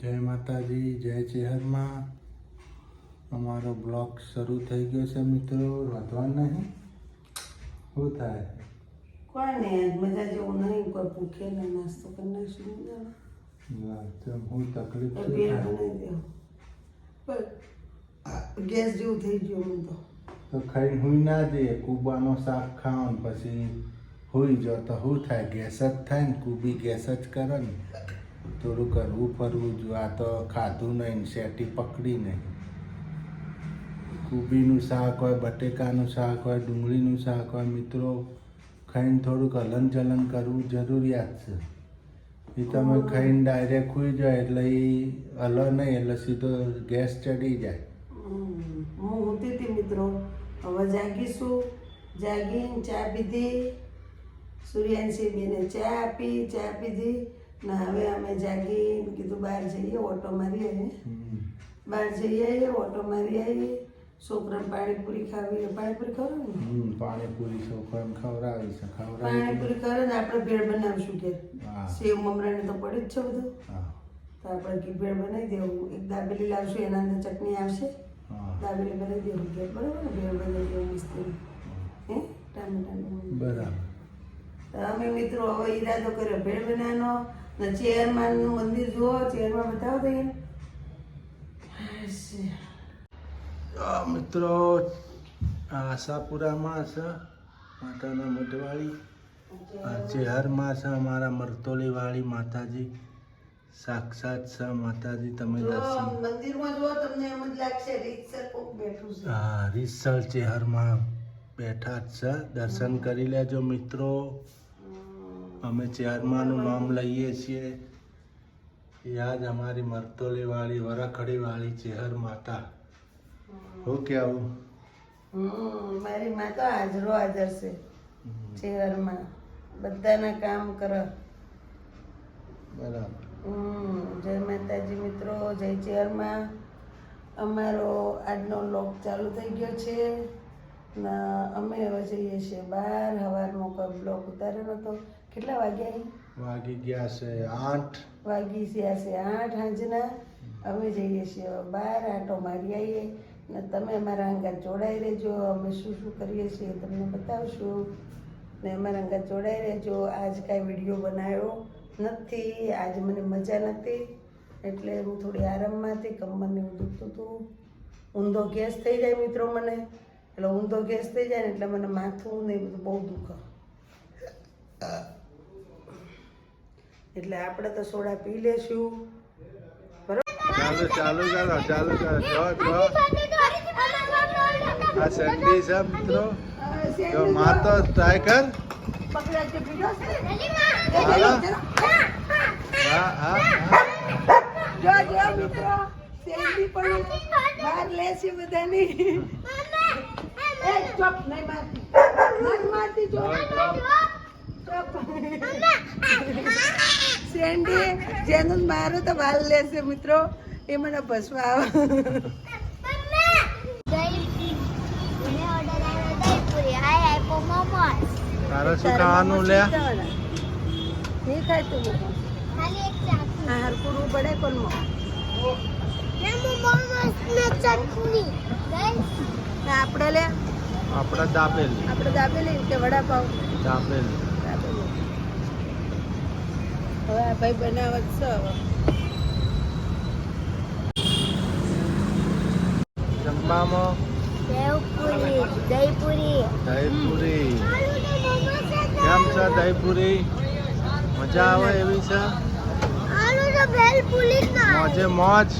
જય માતાજી, જય ચેહરમાં. અમારો બ્લોગ શરૂ થઈ ગયો છે મિત્રો. વધવાનું નહીં શું થાય? કોઈ નહીં, મજા જેવું નહીં. કોઈ ભૂખે ને નાસ્તો કરી નાખશું. હું તકલીફ બનાવી દેવું ગેસ જેવું થઈ ગયું. હું તો ખાઈને હુઈ ના જઈએ. કુબાનો શાક ખાવાનું પછી હુઈ જો તો શું થાય? ગેસ જ થાય ને. કુબી ગેસ જ કરે ને. થોડું કરવું ફરવું જો. આ તો ખાધું નહીં, શેટી પકડી નહીં. કુબીનું શાક હોય, બટેકાનું શાક હોય, ડુંગળીનું શાક હોય મિત્રો, ખાઈને થોડુંક હલન ચલન કરવું જરૂરિયાત છે. એ તમે ખાઈને ડાયરેક્ટ ખુઈ જાય એટલે એ હલ નહીં એટલે સીધો ગેસ ચડી જાય. હું હોતી હતી મિત્રો. હવે જાગીશું. જાગીને ચા પીધી. સૂર્યાંશી બેને ચા આપી, ચા પીધી ને હવે અમે જાગીને કીધું બહાર જઈએ, ઓટો મારી આવીએ. બહાર જઈ આવીએ, ઓટો મારી આવીએ. છોકરાને પાણીપુરી ખાવી. પાણીપુરી ખવડાવે ને? પાણીપુરી છોકરાને ખવડાવી છે. પાણીપુરી કરે ને આપણે ભેળ બનાવશું કે સેવ મમરાને તો પડી જ છે બધું. તો આપણે ઘી ભેળ બનાવી દેવું. એક દાબેલી લાવશું, એના અંદર ચટણી આવશે. દાબેલી બનાવી દેવું કે બરાબર ને? ભેળ બનાવી દેવું મસ્ત. હે ટામેટાનું બરાબર. તો અમે મિત્રો હવે ઈરાદો કર્યો ભેળ બનાવવાનો. ને ચેરમાનનું મંદિર જુઓ. ચેરમાં બતાવો દઈએ મિત્રો. આશાપુરામાં છે માતાના મઢવાળી. ચેહરમાં છે અમારા મરતોલીવાળી માતાજી. સાક્ષાત છે માતાજી. તમે દર્શન મંદિરમાં જુઓ, તમને એમ જ લાગશે રીતસર કોક બેઠું છે. હા, રીતસર ચેહરમાં બેઠા જ છે. દર્શન કરી લેજો મિત્રો. અમે ચેહરમાંનું નામ લઈએ છીએ. યાદ અમારી મરતોલીવાળી વરખડીવાળી ચેહર માતા. શું કહેવું? મારી માં તો હાજરો હાજર છે ચેહરમાં. બધાના કામ કરે. બરાબર. જય માતાજી મિત્રો. જય ચેહરમાં. અમારો આજનો લોક ચાલુ થઈ ગયો છે ને અમે હવે જઈએ છીએ બહાર. સવારનો કોઈ બ્લોક ઉતાર્યો નતો. કેટલા વાગ્યા? વાગી ગયા છે 8. વાગી ગયા છે 8 સાંજના. અમે જઈએ છીએ બહાર. આંટો મારી આવીએ ને તમે અમારા અંગાત જોડાઈ રહેજો. અમે શું શું કરીએ છીએ તમને બતાવશું ને અમારા અંગાત જોડાઈ રહેજો. આજ કાંઈ વિડીયો બનાવ્યો નથી. આજે મને મજા નથી એટલે હું થોડી આરામમાં હતી. કમરને એવું દુખતું હતું. ઊંધો ગેસ થઈ જાય મિત્રો મને. એટલે ઊંધો ગેસ થઈ જાય ને એટલે મને માથું ને એ બધું બહુ દુખે. એટલે આપણે તો સોડા પી લેશું. ચાલુ ચાલુ કરો, ચાલુ કરો. જો આ સંડી છે મિત્રો. જો માતો ટ્રાય કર. હા હા જો મિત્રો સેલ્ફી પણ બહાર લે છે બધાની. એ ચોપ નહીં મારતી. નહીં મારતી જો. સેન્ડી જેનું મારું તો ભાલ લેશે મિત્રો. એ મને ભસવા આવે. તારે શું ખાવાનું લે? નહીં ખાય તું હા હરકુરું પડે કોનમાં. આપણે લે આપણે દાબેલી. આપણે દાબેલી કે વડાપાવ? દાબેલી. હવે આ ભાઈ બનાવત છે. જમવામાં દહીપુરી. કેમ છે દહીપુરી? મજા આવે એવી છે? મોજે મોજ.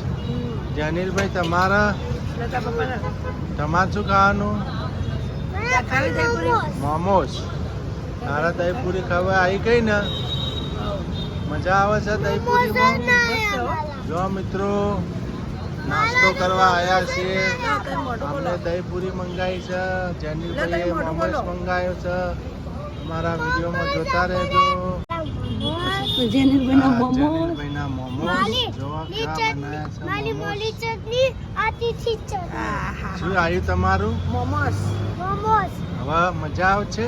જનીલભાઈ તમારે શું ખાવાનું? મોમોસ. તારા દહીપુરી ખાવા આવી ગઈ ને? મજા આવે છે દહીપુરીમાં? જો મિત્રો નાસ્તો કરવા આવ્યા છીએ. આપણે દહીપુરી મંગાવી છે. જેનીલભાઈએ મોમોસ મંગાવ્યો છે. અમારા વિડીયોમાં જોતા રહેજો. જેનીલભાઈના મોમોસ જોવા કેવા બનાવ્યા છે. શું આવ્યું તમારું? મોમોસ. હવે મજા આવે છે?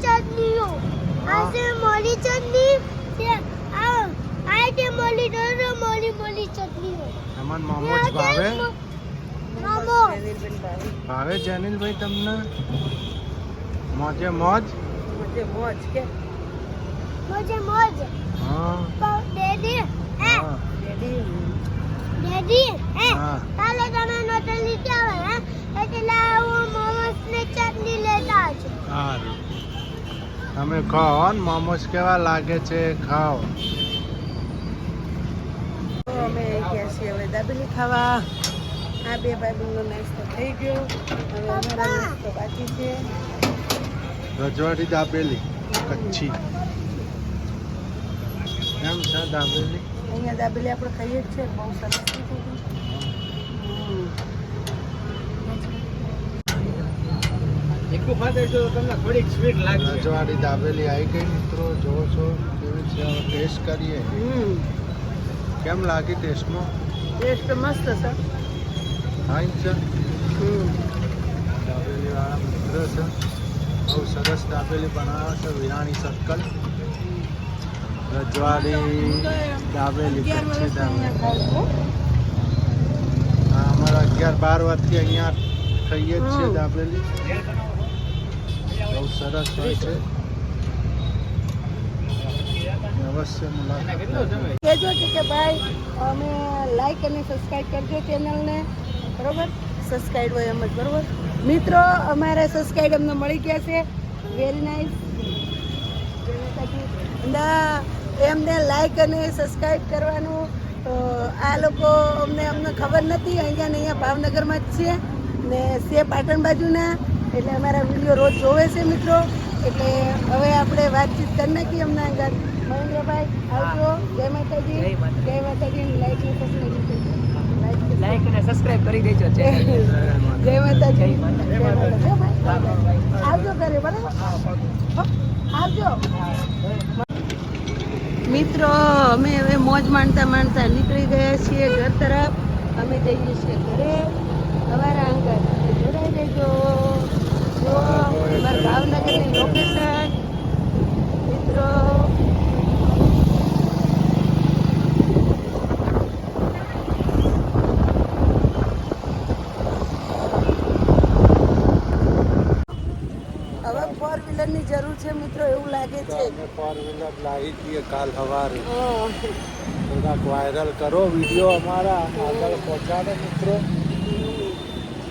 ચટણીઓ આજે મોલી ચટણી આ તે મોલી તમને મોમોજ ભાવે જેનિલબેન ભાવે. ભાવે જેનિલભાઈ તમને મોજે મોજ મોજ કે मुझे मौज હા डैडी હા ડેડી डैडी હા કાલે તમે નોટલ લીધી આવે હે એટલે હું મોમોસ ને ચટણી લેતા આવજો સારું તમે ખાઓ ને મોમોસ કેવા લાગે છે ખાઓ તો અમે ગયા છીએ હવે દાબેલી ખાવા. આ બે ભાઈબંધનો નાસ્તો થઈ ગયો. હવે અમારો નાસ્તો બાકી છે. રજવાડી દાબેલી કચ્છી એમ છે દાબેલી અહીંયા દાબેલી આપણે ખાઈએ જ છે. બહુ સરસ છે. રજવાડી દાબેલી આવી ગઈ મિત્રો જોવો છો કેવી છે હવે ટેસ્ટ કરીએ કેમ લાગી ટેસ્ટમાં ટેસ્ટ મસ્ત છે. ફાઇન છે દાબેલી વાળા મિત્ર છે બહુ સરસ દાબેલી બનાવે છે વિરાણી સર્કલ રજવાડી દાબેલી કચ્છી દાબેલી હા અમારા 11-12 વર્ષથી અહીંયા ખાઈએ જ છે દાબેલી બહુ સરસ હોય છે અવશ્ય મુલાકાત લેજો. કહેજો કે ભાઈ અમે લાઈક અને સબસ્ક્રાઈબ કરજો ચેનલને. બરોબર સબસ્ક્રાઈબ હોય એમ જ. બરોબર મિત્રો અમારે સબસ્ક્રાઈબ અમને મળી ગયા છે. Very nice. એમને લાઈક અને સબસ્ક્રાઈબ કરવાનું તો આ લોકો અમને ખબર નથી. અહીંયા ભાવનગરમાં જ છે ને છે પાટણ બાજુના. એટલે અમારા વિડીયો રોજ જોવે છે મિત્રો. એટલે હવે આપણે વાતચીત કરી નાખીએ એમના આગળ. મહેન્દ્રભાઈ આવજો. જય માતાજી. જય માતાજી. લાઈક અને સબસ્ક્રાઇબ કરી દેજો જય માતાજી. આવજો ઘરે. બરાબર આવજો. મિત્રો અમે હવે મોજ માણતા માણતા નીકળી ગયા છીએ ઘર તરફ. અમે જઈએ છીએ ઘરે. અમારા અંકલ જોડાઈ દેજો. જો અમારા ભાવનગરની લોકેશન મિત્રો. હવે 4-વ્હીલરની જરૂર છે મિત્રો એવું લાગે છે. અમે 4-વ્હીલર લાવી દઈએ કાલ સવારે હા. થોડાક વાયરલ કરો વિડીયો અમારા આગળ પહોંચાડો મિત્રો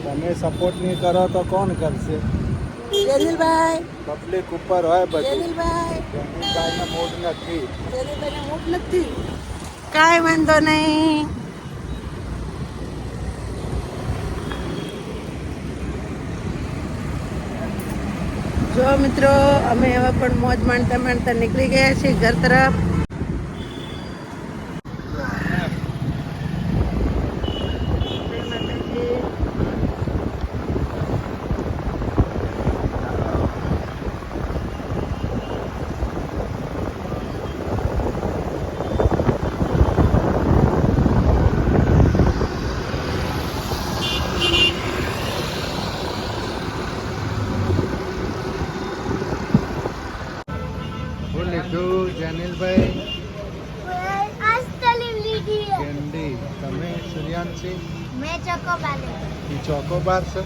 તમે સપોર્ટ નહીં કરો તો કોણ કરશે જેનિલભાઈ પબ્લિક ઉપર હોય બધું જેનિલભાઈ જમીનભાઈને મૂડ નથી જેનિલભાઈને મૂડ નથી. કાંઈ વાંધો નહીં. જો મિત્રો અમે હવે પણ મોજ માણતા માણતા નીકળી ગયા છીએ ઘર તરફ. શું લીધું જેનિલભાઈ આઈસ્ક્રીમ લીધી હે કેન્ડી તમે સૂર્યાંશી મેં ચોકોબાર એ ચોકોબાર છે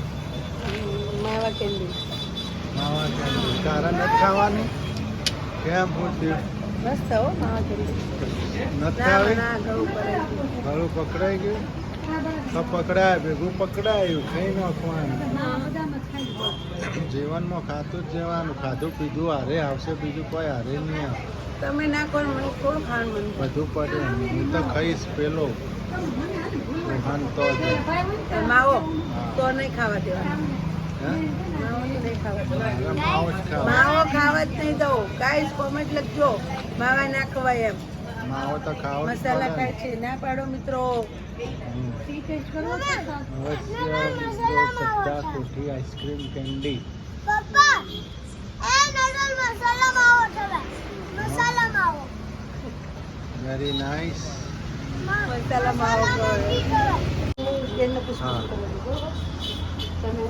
માવા કેન્ડી માવા કેન્ડી તારા નથી ખાવાની કેમ પૂછ્યું મસ્ત હો માવા કેન્ડી. નથી આવી ના ગળું પડે. ગળું પકડાઈ ગયું તો પકડાય ભેગું પકડાયું ખાઈ નાખવાનું જીવનમાં ખાતું જ જવાનું ખાધું પીધું હારે આવશે બીજું કોઈ હારે નહીં આવે તમે ના કરો મને થોડું ખાવાનું મન બધું પડે હું તો ખાઈશ પેલો રોહન તો જ. થાય. માવો તો નહીં ખાવા દેવાનું. હે? માવો તો નહીં ખાવા દેવાનું. મારે માવો જ ખાવા માવો ખાવા જ નહીં દઉં. ગાઈસ કોમેન્ટ લખજો માવા ના ખવાય એમ. માવો તો ખાવો જ મસાલા પડે ખાય છે ના પાડો મિત્રો. હમ. ટેસ્ટ કરવો છે? અવશ્ય મિત્રો સત્તા કોઠી આઈસ્ક્રીમ કેન્ડી પપ્પા એ નગર મસાલા માવો છે મસાલા માવો વેરી નાઇસ મસાલા માવો ખાવાય. બેનને પૂછો. હા. તમે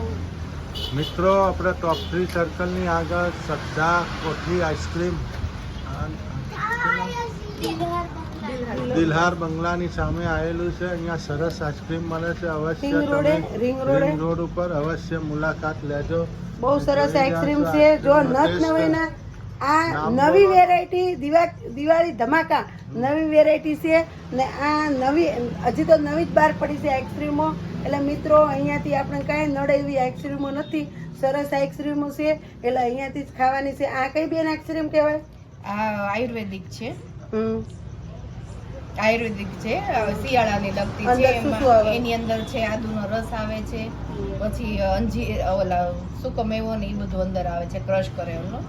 મિત્રો આપણે ટોપ 3 સર્કલની આગળ શ્રદ્ધા કોઠી આઈસ્ક્રીમ બિલ દિલહાર બંગલાની સામે આવેલું છે. અહીંયા સરસ આઈસ્ક્રીમ મળે છે. અવશ્ય રિંગ રોડે, તમે રિંગ રોડે. રિંગ રોડ ઉપર અવશ્ય મુલાકાત લેજો. બહુ સરસ જોઈ આઈસ્ક્રીમ જાજો છે. જો આઈસ્ક્રીમનો નત ટેસ્ટ. નવીના આ નામ નવી બોલો. વેરાયટી દિવાળી ધમાકા નવી વેરાયટી છે ને આ નવી હજી તો નવી જ બહાર પડી છે આઈસ્ક્રીમો. એટલે મિત્રો અહીંયાથી આપણે કાંઈ નડે એવી આઈસ્ક્રીમો નથી. સરસ આઈસ્ક્રીમો છે એટલે અહીંયાથી જ ખાવાની છે. આ કઈ બેન આઈસ્ક્રીમ કહેવાય? આ આયુર્વેદિક છે. હમ આયુર્વેદિક છે, શિયાળાની લગતી અંદર છે. શું શું એમાં આવે? એની અંદર છે આદુનો રસ આવે છે, પછી અંજીર ઓલા સૂકો મેવો ને એ બધું અંદર આવે છે, ક્રશ કરેલો.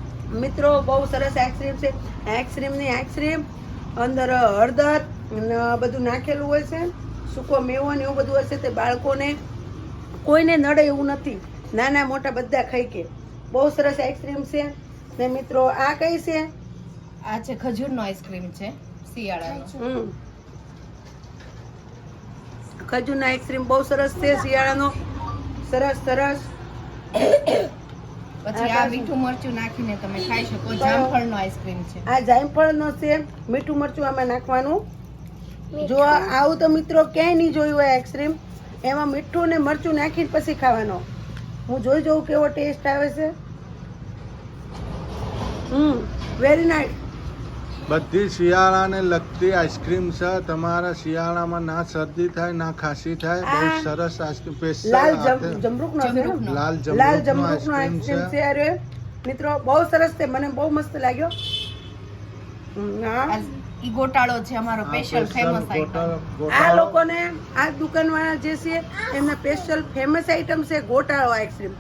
મિત્રો બહુ સરસ આઈસ્ક્રીમ છે. આઈસ્ક્રીમની આઈસ્ક્રીમ અંદર હળદર ને બધું નાખેલું હોય છે, સૂકો મેવો ને એવું બધું હશે. તે બાળકોને કોઈને નડે એવું નથી. નાના મોટા બધા ખાઈ કે બહુ સરસ આઈસ્ક્રીમ છે. ને મિત્રો આ કઈ છે? આ છે ખજૂરનો આઈસ્ક્રીમ છે શિયાળાનો. ખજૂરનો આઈસ્ક્રીમ બહુ સરસ છે શિયાળાનો. સરસ સરસ. પછી આ મીઠું મરચું નાખીને તમે ખાઈ શકો. જામફળનો આઈસ્ક્રીમ છે. આ જાયફળનો છે. મીઠું મરચું આમાં નાખવાનું. જો આવું તો મિત્રો ક્યાંય નહીં જોયું હોય આઈસ્ક્રીમ. એમાં મીઠું ને મરચું નાખીને પછી ખાવાનો. હું જોઈ જોઉં કેવો ટેસ્ટ આવે છે. Very nice. બધી શિયાળાને લગતી આઈસ્ક્રીમ છે. તમારા શિયાળામાં ના શરદી થાય ના ખાંસી થાય. બહુ આ સરસ આઈસ્ક્રીમ લાલ સ્પેશિયલ જમરૂકનો છે ને? જમરૂકનો. લાલ લાલ જમરૂકનો જમરૂકનો આઈસ્ક્રીમ આઈસ્ક્રીમ છે. છે. અરે મિત્રો બહુ સરસ છે. મને બહુ મસ્ત લાગ્યો. હા. ઈ ગોટાળો છે અમારો સ્પેશિયલ ફેમસ આઈટમ. આ લોકોને આ દુકાનવાળા જે છે એમના સ્પેશિયલ ફેમસ આઈટમ છે ગોટાળો આઈસ્ક્રીમ.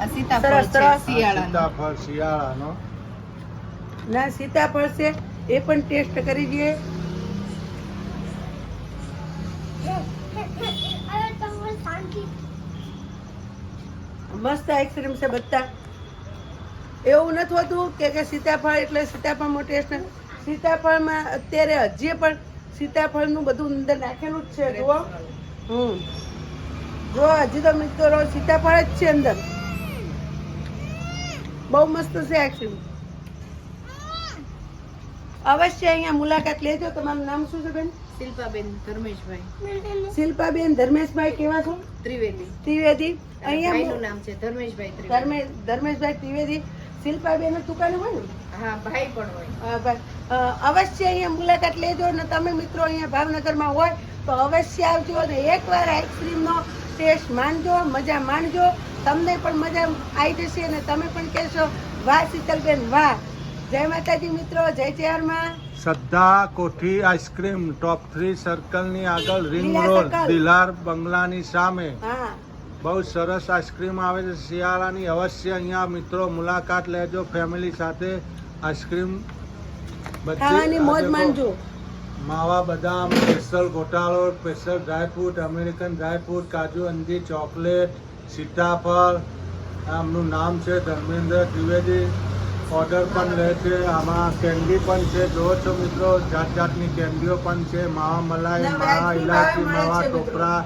આ સીતાફળ સરસ, છે સરસ. શિયાળાનો. સીતાફળ શિયાળાનો. ના સીતાફળ છે એ પણ ટેસ્ટ કરી દઈએ. હવે તમે શાંતિ મસ્ત આઈસ્ક્રીમ છે બધા. એવું નથી હોતું કે સીતાફળ એટલે સીતાફળનો ટેસ્ટ નથી. સીતાફળમાં અત્યારે હજી પણ સીતાફળનું બધું અંદર નાખેલું જ છે. જુઓ જો હજી તો મિત્રો સીતાફળ જ છે અંદર. બહુ મસ્ત છે આઈસ્ક્રીમ. અવશ્ય અહીંયા મુલાકાત લેજો. તમારું નામ શું છે બેન? શિલ્પાબેન ધર્મેશભાઈ શિલ્પાબેન ધર્મેશભાઈ કેવા છો? ત્રિવેદી. ત્રિવેદી. ભાઈનું અહીંયા નામ છે ધર્મેશભાઈ ત્રિવેદી. ધર્મેશભાઈ ત્રિવેદી. શિલ્પાબેન દુકાન હોય ને? હા, ભાઈ પણ હોય. અવશ્ય અહીંયા મુલાકાત લેજો. અને તમે મિત્રો અહીંયા ભાવનગરમાં હોય તો અવશ્ય આવજો અને એકવાર આઈસ્ક્રીમનો ટેસ્ટ માણજો, મજા માણજો. તમને પણ મજા આવી જશે અને તમે પણ કહેશો વાહ શીતલબેન વાહ. જય માતાજી મિત્રો, જય ચેરમાં. શ્રદ્ધા કોઠી આઈસ્ક્રીમ ટોપ 3 સર્કલની આગળ રિંગ લીલા રોડ સર્કલ. દિલહાર બંગલાની સામે. હા બહુ સરસ આઈસ્ક્રીમ આવે છે શિયાળાની. અવશ્ય અહીંયા મિત્રો મુલાકાત લેજો ફેમિલી સાથે. આઈસ્ક્રીમ ખાવાની મોજ માણજો. માવા બદામ સ્પેશિયલ ગોટાળો, સ્પેશિયલ ડ્રાયફ્રૂટ, અમેરિકન ડ્રાયફ્રૂટ, કાજુ અંજી, ચોકલેટ, સીતાફળ. આમનું નામ છે ધર્મેન્દ્ર ત્રિવેદી. ઓર્ડર પણ લે છે. આમાં કેન્ડી પણ છે. જુઓ છો મિત્રો જાત જાતની કેન્ડીઓ પણ છે. માવા મલાઈ, ના, માવા વ્યાજબી ઇલાયચી, ભાવે મળે માવા છે મિત્રો. ટોપરા,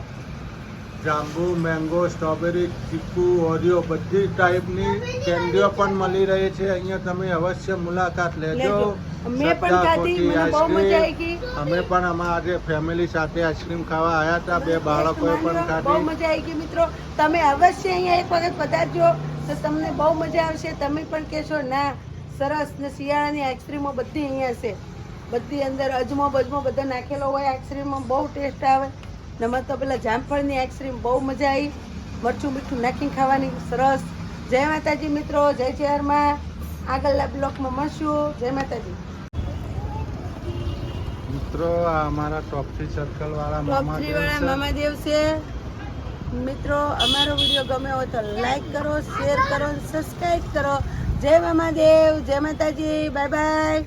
જાંબુ, મેંગો, સ્ટ્રોબેરી, ચીકુ, ઓરિયો બધી ટાઈપની કેન્ડીઓ પણ મળી રહી છે. અહીંયા તમે અવશ્ય મુલાકાત લેજો. લેજો. મેં પણ શ્રદ્ધા ખાધી. કોઠી મને બહુ મજા આવી આઈસ્ક્રીમ. ગઈ. અમે પણ અમારે ફેમિલી સાથે આઈસ્ક્રીમ ખાવા આવ્યા હતા. 2 બાળકોએ પણ બહુ ખાધી. મજા આવી ગઈ મિત્રો. તમે અવશ્ય અહીંયા એક વખત પધારજો તો તમને બહુ મજા આવશે. તમે પણ કહેશો ના સરસ. ને શિયાળાની આઈસ્ક્રીમો બધી અહીંયા છે. બધી અંદર અજમો બજમો બધો નાખેલો હોય. આઈસ્ક્રીમમાં બહુ ટેસ્ટ આવે. ને મને તો પેલા જામફળની આઈસ્ક્રીમ બહુ મજા આવી. મરચું મીઠું નાખીને ખાવાની સરસ. જય માતાજી મિત્રો, જય ચેરમાં. આગળના બ્લોકમાં મળશું. જય માતાજી મિત્રો આ અમારા ટોપ 3 સર્કલ વાળા ટોપ મામા 3 વાળા મામાદેવ છે. મિત્રો અમારો વિડીયો ગમે હોય તો લાઈક કરો, શેર કરો, સબસ્ક્રાઈબ કરો. જય મામાદેવ, જય માતાજી, બાય બાય.